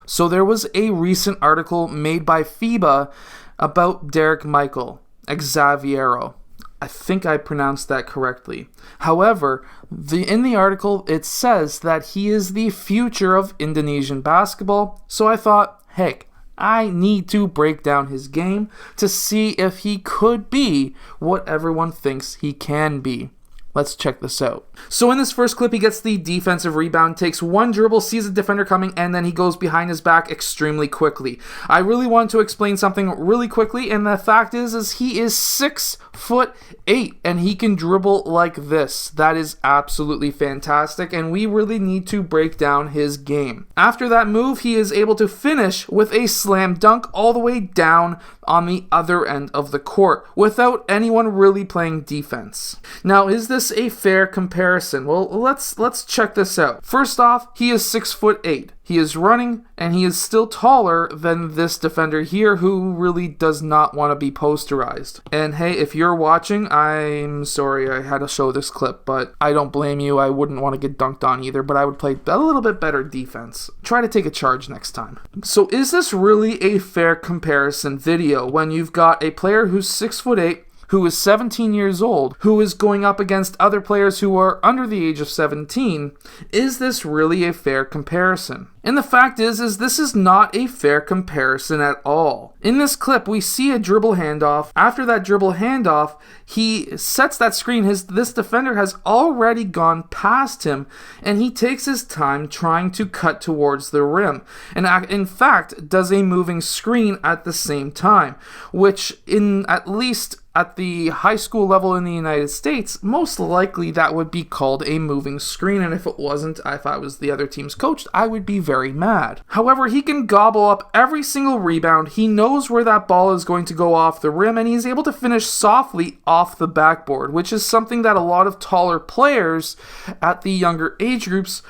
So there was a recent article made by FIBA about Derrick Michael, Xaviero. I think I pronounced that correctly. However, in the article, it says that he is the future of Indonesian basketball. So I thought, heck, I need to break down his game to see if he could be what everyone thinks he can be. Let's check this out. So in this first clip, he gets the defensive rebound, takes one dribble, sees a defender coming, and then he goes behind his back extremely quickly. I really want to explain something really quickly, and the fact is he is 6'8", and he can dribble like this. That is absolutely fantastic, and we really need to break down his game. After that move, he is able to finish with a slam dunk all the way down on the other end of the court without anyone really playing defense. Now, is this a fair comparison? Well, let's check this out. First off, he is 6'8". He is running, and he is still taller than this defender here, who really does not want to be posterized. And hey, if you're watching, I'm sorry I had to show this clip, but I don't blame you. I wouldn't want to get dunked on either, but I would play a little bit better defense. Try to take a charge next time. So is this really a fair comparison video when you've got a player who's 6'8", who is 17 years old, who is going up against other players who are under the age of 17, is this really a fair comparison? And the fact is this is not a fair comparison at all. In this clip, we see a dribble handoff. After that dribble handoff, he sets that screen. This defender has already gone past him, and he takes his time trying to cut towards the rim. And in fact, does a moving screen at the same time, which at least at the high school level in the United States, most likely that would be called a moving screen, and if it wasn't, if I was the other team's coach, I would be very mad. However, he can gobble up every single rebound. He knows where that ball is going to go off the rim, and he's able to finish softly off the backboard, which is something that a lot of taller players at the younger age groups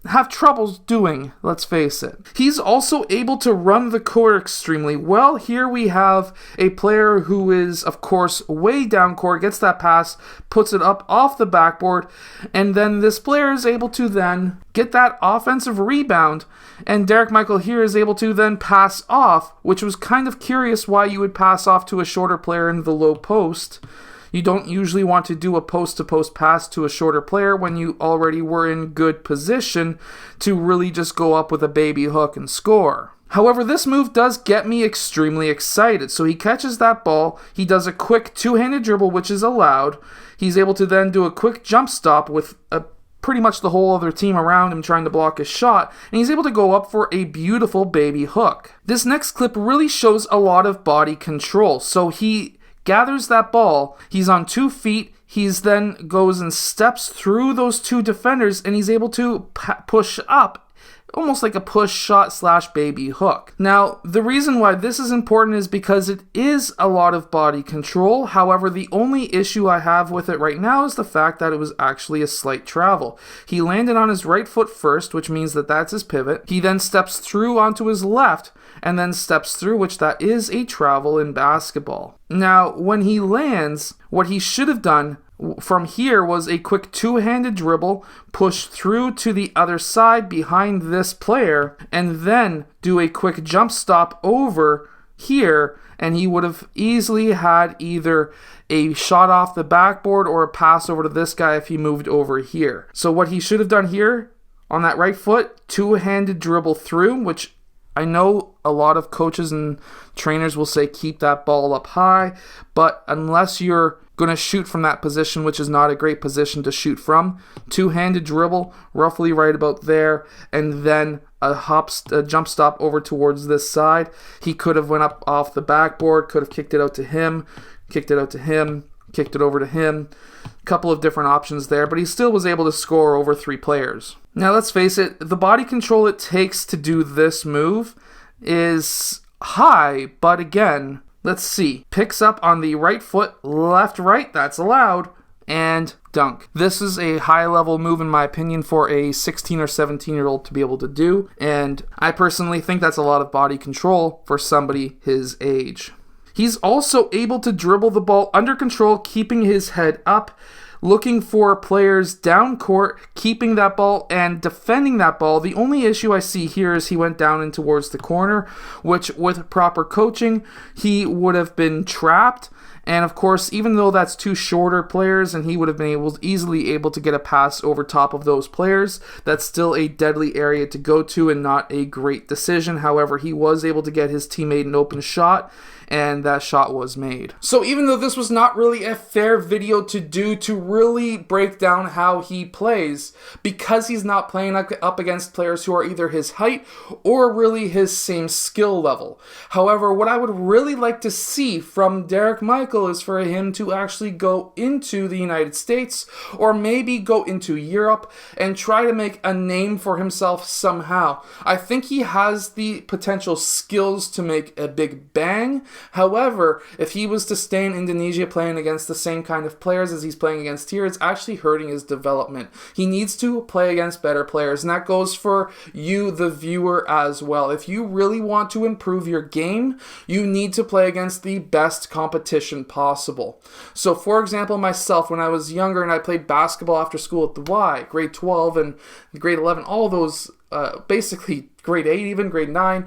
have troubles doing, let's face it. He's also able to run the court extremely well. Here we have a player who is, of course, way down court, gets that pass, puts it up off the backboard, and then this player is able to then get that offensive rebound, and Derrick Michael here is able to then pass off, which was kind of curious why you would pass off to a shorter player in the low post. You don't usually want to do a post-to-post pass to a shorter player when you already were in good position to really just go up with a baby hook and score. However, this move does get me extremely excited. So he catches that ball, he does a quick two-handed dribble, which is allowed. He's able to then do a quick jump stop with pretty much the whole other team around him trying to block his shot, and he's able to go up for a beautiful baby hook. This next clip really shows a lot of body control. So he gathers that ball, he's on 2 feet, he's then goes and steps through those two defenders, and he's able to push up, almost like a push shot / baby hook. Now, the reason why this is important is because it is a lot of body control. However, the only issue I have with it right now is the fact that it was actually a slight travel. He landed on his right foot first, which means that that's his pivot. He then steps through onto his left, and then steps through, which that is a travel in basketball. Now, when he lands, what he should have done from here was a quick two-handed dribble, push through to the other side behind this player, and then do a quick jump stop over here, and he would have easily had either a shot off the backboard or a pass over to this guy if he moved over here. So what he should have done here, on that right foot, two-handed dribble through, which I know a lot of coaches and trainers will say keep that ball up high, but unless you're going to shoot from that position, which is not a great position to shoot from, two-handed dribble roughly right about there, and then a jump stop over towards this side. He could have went up off the backboard, could have kicked it out to him, kicked it out to him, kicked it over to him. A couple of different options there, but he still was able to score over 3 players. Now let's face it, the body control it takes to do this move is high, but again, let's see. Picks up on the right foot, left, right, that's allowed, and dunk. This is a high-level move, in my opinion, for a 16 or 17-year-old to be able to do, and I personally think that's a lot of body control for somebody his age. He's also able to dribble the ball under control, keeping his head up. looking for players down court, keeping that ball and defending that ball. The only issue I see here is he went down and towards the corner, which with proper coaching, he would have been trapped. And of course, even though that's two shorter players and he would have been easily able to get a pass over top of those players, that's still a deadly area to go to and not a great decision. However, he was able to get his teammate an open shot, and that shot was made. So even though this was not really a fair video to do to really break down how he plays, because he's not playing up against players who are either his height or really his same skill level. However, what I would really like to see from Derrick Michael is for him to actually go into the United States or maybe go into Europe and try to make a name for himself somehow. I think he has the potential skills to make a big bang. However, if he was to stay in Indonesia playing against the same kind of players as he's playing against here, it's actually hurting his development. He needs to play against better players, and that goes for you, the viewer, as well. If you really want to improve your game, you need to play against the best competition possible. So, for example, myself, when I was younger and I played basketball after school at the Y, grade 12 and grade 11, all those, basically grade 8 even, grade 9,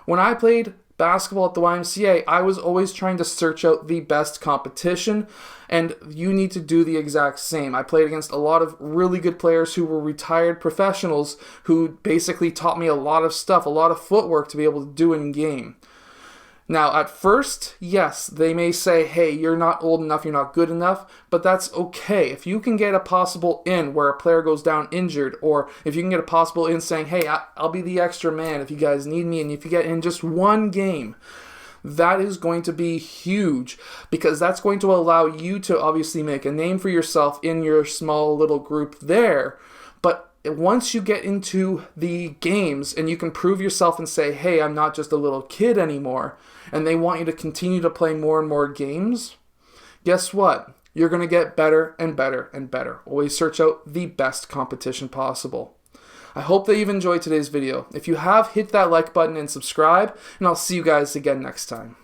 when I played basketball at the YMCA, I was always trying to search out the best competition, and you need to do the exact same. I played against a lot of really good players who were retired professionals who basically taught me a lot of stuff, a lot of footwork to be able to do in game. Now, at first, yes, they may say, hey, you're not old enough, you're not good enough, but that's okay. If you can get a possible in where a player goes down injured, or if you can get a possible in saying, hey, I'll be the extra man if you guys need me, and if you get in just one game, that is going to be huge, because that's going to allow you to obviously make a name for yourself in your small little group there. But once you get into the games and you can prove yourself and say, hey, I'm not just a little kid anymore, and they want you to continue to play more and more games, guess what? You're going to get better and better and better. Always search out the best competition possible. I hope that you've enjoyed today's video. If you have, hit that like button and subscribe, and I'll see you guys again next time.